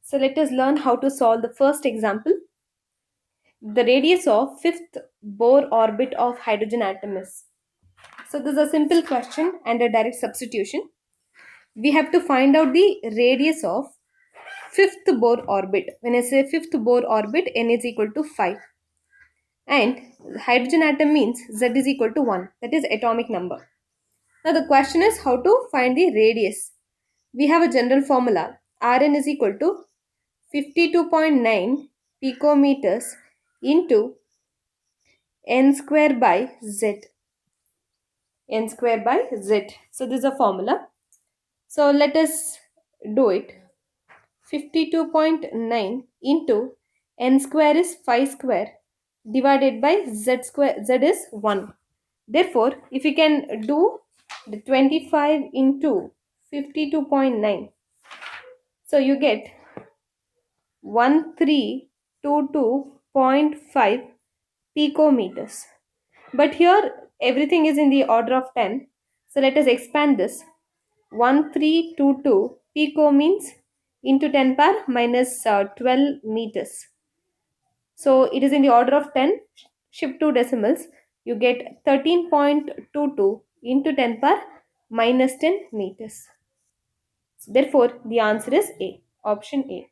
So let us learn how to solve the first example. The radius of fifth Bohr orbit of hydrogen atom is. So this is a simple question and a direct substitution. We have to find out the radius of fifth Bohr orbit. When I say fifth Bohr orbit, n is equal to 5. And hydrogen atom means Z is equal to 1. That is atomic number. Now the question is how to find the radius. We have a general formula. Rn is equal to 52.9 picometers into n square by z. N square by z. So this is a formula. So let us do it. 52.9 into n square is 5 square divided by z square. Z is 1. Therefore, if you can do the 25 into 52.9, so you get 1322.5 picometers. But here everything is in the order of 10. So let us expand this. 1322 pico means into 10 power minus 12 meters. So it is in the order of 10. Shift 2 decimals. You get 13.22 into 10 power minus 10 meters. So therefore, the answer is A. Option A.